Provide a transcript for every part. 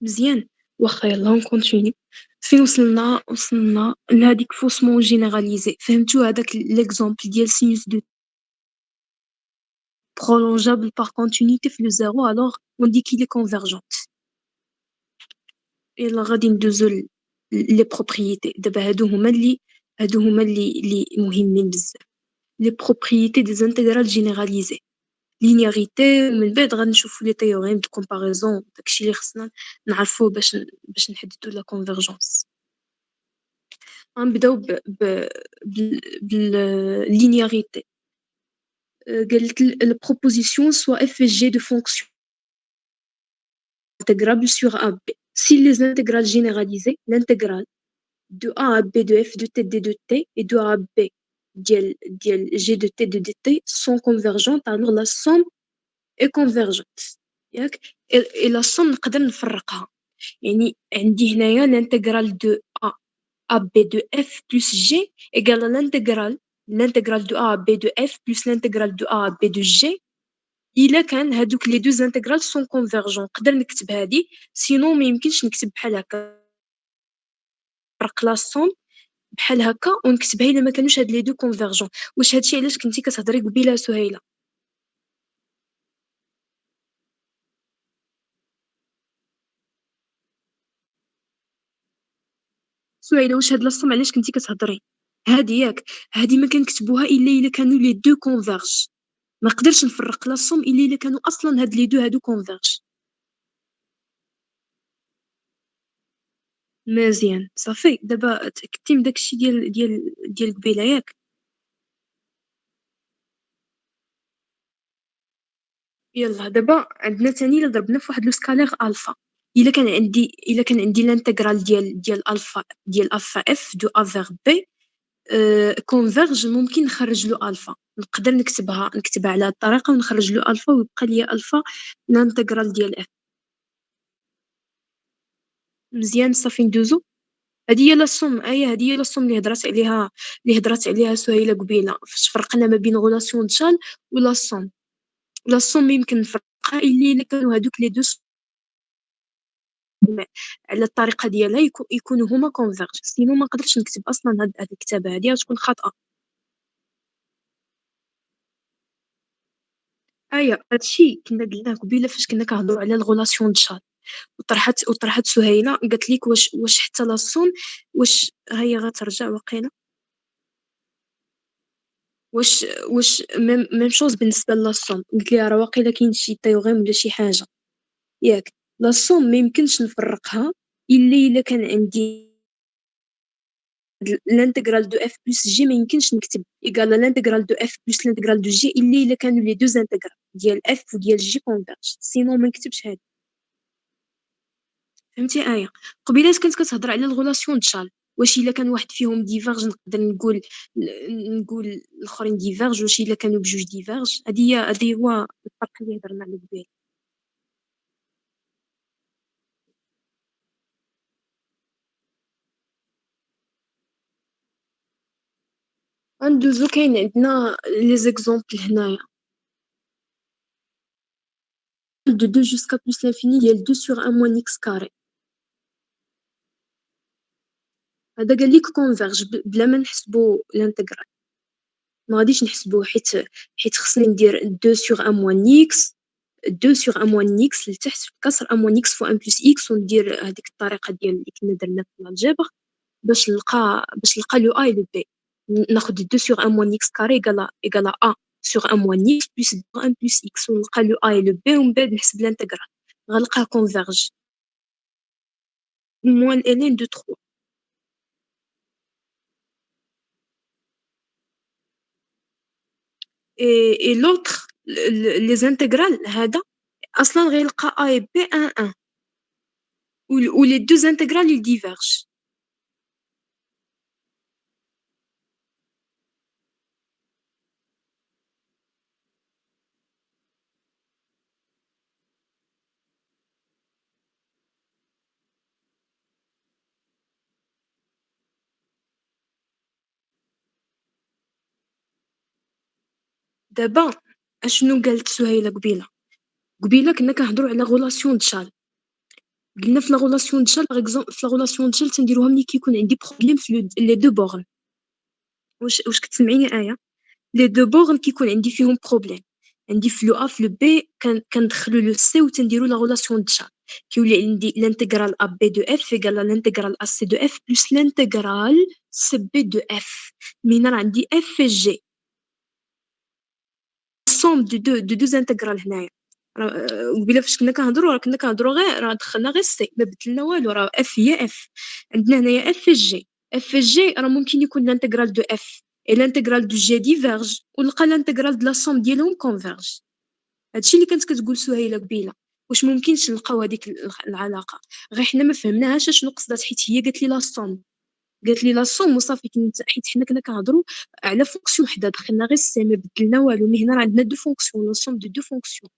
مزيان. واخا يلاه نكونتيني. فين وصلنا لهاديك فوسمون جينيراليزي، فهمتو هداك ليكزومبل ديال سينوس دو prolongeable par continuité في لو زيرو، الوغ اون دي كي لي كونفيرجونت. يلا غادي ندوزو لي بروبريتي دابا. هادو هما اللي مهمين بزاف. لي بروبريتي دي زانتيغرال جينيراليزي، لينياريتي، ومن بعد غنشوفو لي تيوريم دو كومباريزون، داكشي اللي خصنا نعرفوه باش نحددو لا كونفيرجونس. غنبداو باللينياريتي. قالت البروبوزيسيون soit f et g de fonctions intégrables sur a b. Si les intégrales généralisées, l'intégrale de a à b de f de t d de t et de a à b ديال g de t de dt sont convergentes, alors la somme est convergente. ياك؟ et la somme نقدر نفرقها. يعني عندي هنايا l'intégrale de a à b de f plus g égale à l'intégrale de a à b de f plus l'intégrale de a à b de g. إلا كان هادوك لي دوز انتغرال سون كونفيرجون نقدر نكتب هادي، سينو ما يمكنش نكتب بحال هكا نفرق لا سوم بحال هكا ونكتبها الا ما كانوش هاد لي دو كونفيرجون. واش هادشي علاش كنتي كتهضري قبيله سهيله؟ سهيله واش هاد لا سوم علاش كنتي كتهضري؟ هادي ياك، هادي ما كنكتبوها الا كانوا لي دو كونفيرج. ما نقدرش نفرق لا سوم الا كانوا اصلا هاد لي دو هادو كونفيرج. مزيان صافي. دابا تاكدتي من داكشي ديال قبيله ياك؟ يلا دابا عندنا تاني الا ضربنا في واحد لو سكالير الفا. الا كان عندي الانتغرال ديال الفا، اف دو ا فيغ بي كونفيرج، ممكن نخرج له الفا. نقدر نكتبها على هاد الطريقه ونخرج له الفا ويبقى لي الفا الانتغرال ديال اف. مزيان صافي ندوزو. هادي هي لا سوم، هادي هي لا سوم اللي هضرات عليها سهيله قبيله، فاش فرقنا ما بين غولاسيون دشال ولا سوم. لا سوم يمكن نفرقها الا كانوا هادوك لي دو على الطريقه ديالها يكونوا هما كونفيرج، سينو ما نقدرش نكتب اصلا هاد الكتابه هادي غتكون خاطئه. هادشي كنا قلناه قبيله فاش كنا كنهضروا على الغولاسيون دو شات. وطرحت سهيله قالت لك واش حتى لا سوم، واش هي غترجع وقيله. واش ميم شوز بالنسبه لا سوم. قلت لها راه واقيلا كاين شي تيوغيم ولا شي حاجه. ياك لا سوم ما يمكنش نفرقها الا كان عندي الانتغرال دو اف بلس جي، ما يمكنش نكتب ايكال الانتغرال دو اف بلس الانتغرال دو جي الا كانوا لي دوز انتغرال ديال اف وديال جي كونفيرج، سينو ما نكتبش هادي. فهمتي قبيلات كنت كتهضر على الغولاسيون دشال، واش الا كان واحد فيهم ديفيرج نقدر نقول الاخرين ديفيرج، واش الا كانوا بجوج ديفيرج. هادي هو الفرق اللي هضرنا على قبيل. غندوزو كاين عندنا لي زيكزومبل هنايا. de 2 jusqu'à plus l'infini ديال 2 sur 1 moins x carré. هذا قال لك كونفيرج بلا ما نحسبوا الانتغرال. ما غاديش نحسبوه حيت خصني ندير 2 sur 1 moins x، 2 sur 1 moins x لتحت كسر 1 moins x fois 1 plus x، وندير هذيك الطريقه ديال اللي كنا درنا في الجبر باش نلقى لو a et le b. ناخذ 2 sur 1 moins x carré égale à a sur 1 moins x plus 1 plus x، ونلقى لو a et le b، ومن بعد نحسب الانتغرال غنلقاه كونفيرج moins ln de 3. et l'autre les intégrales هذا اصلا غيلقى a et b 1 1، و les deux intégrales ils divergent. دابا اشنو قالت سهيله قبيله كنا كنهضروا على غولاسيون دشال. قلنا في لا relation ديال باغ اكزومبل في لا relation ديال تنديروها ملي كيكون عندي بروبليم في لي دو بورن. واش كتسمعيني آية؟ لي دو بورن كيكون عندي فيهم بروبليم، عندي في لو ا في لو بي كندخلو لو سي وتنديرو لا relation ديال كيولي عندي l'intégral AB de F égale à l'intégral AC de F plus l'intégral CB de F. من هنا راه عندي F في G somme de deux intégrales هنايا. قبيله فاش كنا كنهضروا غير راه دخلنا غير سي ما بدلنا والو، راه اف هي اف. عندنا هنايا اف في جي، اف في جي راه ممكن يكون لانتيغرال دو اف اي لانتيغرال دو جي ديفيرج ونلقى لانتيغرال دو لا سوم ديالهم كونفيرج. هادشي اللي كانت كتقول سهيله قبيله، واش ممكنش نلقاو هذيك العلاقه، غير حنا ما فهمناهاش شنو قصدات، حيت هي قالت لي لا سوم، قالت لي لا سوم وصافي. حيت حنا كنا كنهضروا على فونكسيون وحده دخلنا غير سي ما بدلنا والو، مي هنا راه عندنا دو فونكسيون لا سوم دو فونكسيون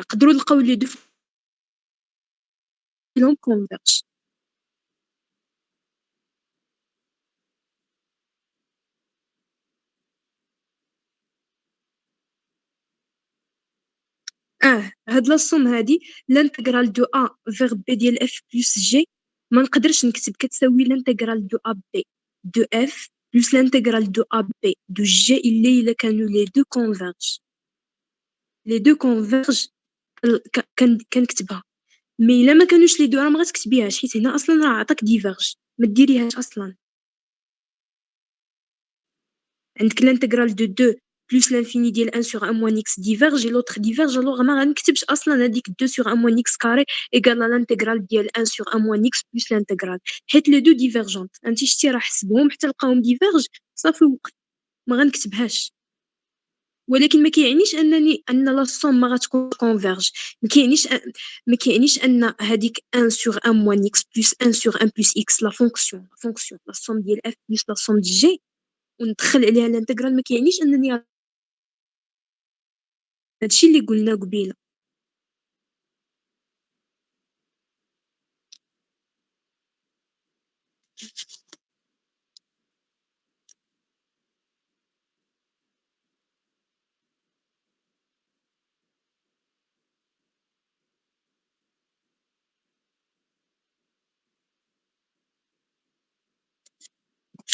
نقدروا نلقاو لي دو فيهم كونفيرج. هاد لاصوم هادي لانتيغرال دو ا فيغ بي ديال اف بلس جي ما نقدرش نكتب كتساوي لانتيغرال دو ا بي دو اف بلس لانتيغرال دو ا بي دو جي الا كانوا لي دو كونفيرج. لي دو كونفيرج كنكتبها، مي الا ما كانوش لي دو راه ما غتكتبيهاش، حيت هنا اصلا راه عطاك ديفيرج ما ديريهاش اصلا. عندك l'intégral de 2 plus l'infini ديال 1 sur 1 moins x diverge et l'autre diverge، alors ما غنكتبش اصلا هذيك 2 sur 1 moins x carré égale à l'intégral ديال 1 sur 1 moins x plus l'intégral، حيت لي دو ديفيرجونت. انت شتي راه حسبهم حتى لقاهم ديفيرج صافي وقت ما غنكتبهاش. ولكن ما كيعنيش ان لا سوم ما غتكون كونفيرج، ما كيعنيش ان هذيك 1 sur 1 moins x plus 1 sur 1 plus x لا فونكسيون لا سوم ديال f plus لا سوم ديال g وندخل عليها الانتجرال ما كيعنيش انني هادشي اللي قلنا قبيله.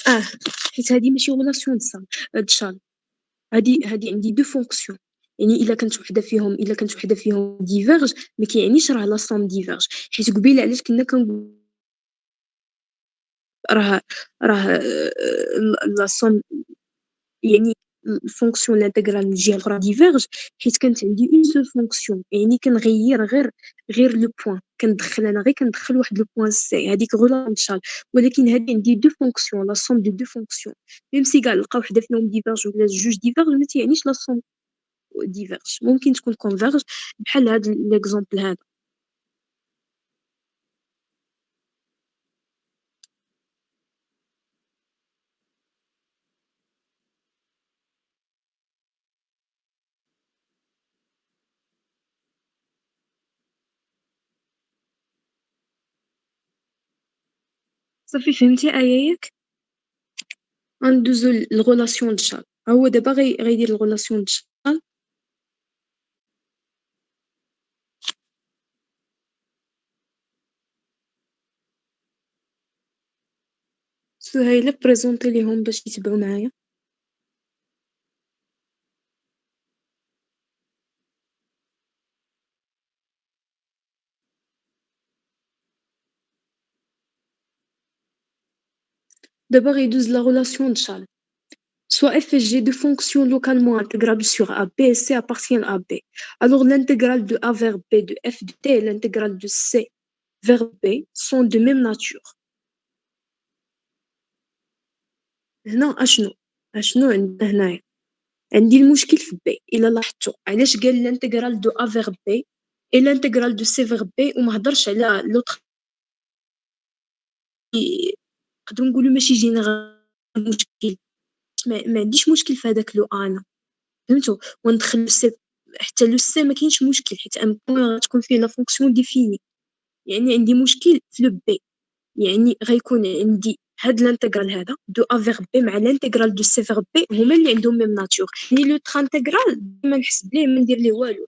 اه حيت هادي ماشي غولاسيون تشال، هادي عندي دو فونكسيون، يعني الا كانت وحده فيهم ديفيرج ما كيعنيش راه لا سوم ديفيرج. حيت قبيله علاش كنا كنقول راه لا سوم يعني الفونكسيون الانتجرال من الجهه الاخرى ديفيرج، حيت كانت عندي اون سول فونكسيون، يعني كنغير غير لو بوين، كندخل واحد لو بوين سي هذيك غولانشال. ولكن هذه عندي دو فونكسيون لا سوم دو فونكسيون، ميم سي كاع لقى وحده فيهم ديفيرج ولا جوج ديفيرج ما تيعنيش لا سوم ديفيرج، ممكن تكون كونفيرج بحال هذا ليكزومبل هذا. صافي فهمتي آية ياك؟ غندوزو الغولاسيون ديال شال، هو دابا غيدير الغولاسيون ديال شال. سهيلة بريزونطي ليهم باش يتبعوا معايا. دابا غيدوز لا غولاسيون ديال شال، soit f et g de fonctions localement intégrables sur A, B et C appartiennent à B. Alors l'intégrale de A vers B de f de t et l'intégrale de C vers B sont de même nature. هنا اشنو عندنا هنايا؟ عندي المشكل في B الا لاحظتوا علاش قال l'intégrale de A vers B et l'intégrale de C vers B وما هضرش على l'autre. نقدروا نقولوا ماشي جينيرال مشكل، ما عنديش مشكل في هذاك لو انا فهمتوا، وندخل لو سي حتى لو سي ما كاينش مشكل حيت ان بوين غتكون فيه لا فونكسيون ديفيني. يعني عندي مشكل في لو بي، يعني غيكون عندي هاد الانتجرال هذا دو ا فيغ بي مع الانتجرال دو سي فيغ بي هما اللي عندهم ميم ناتور، يعني لو تر انتجرال ما نحسب ليه ما ندير ليه والو،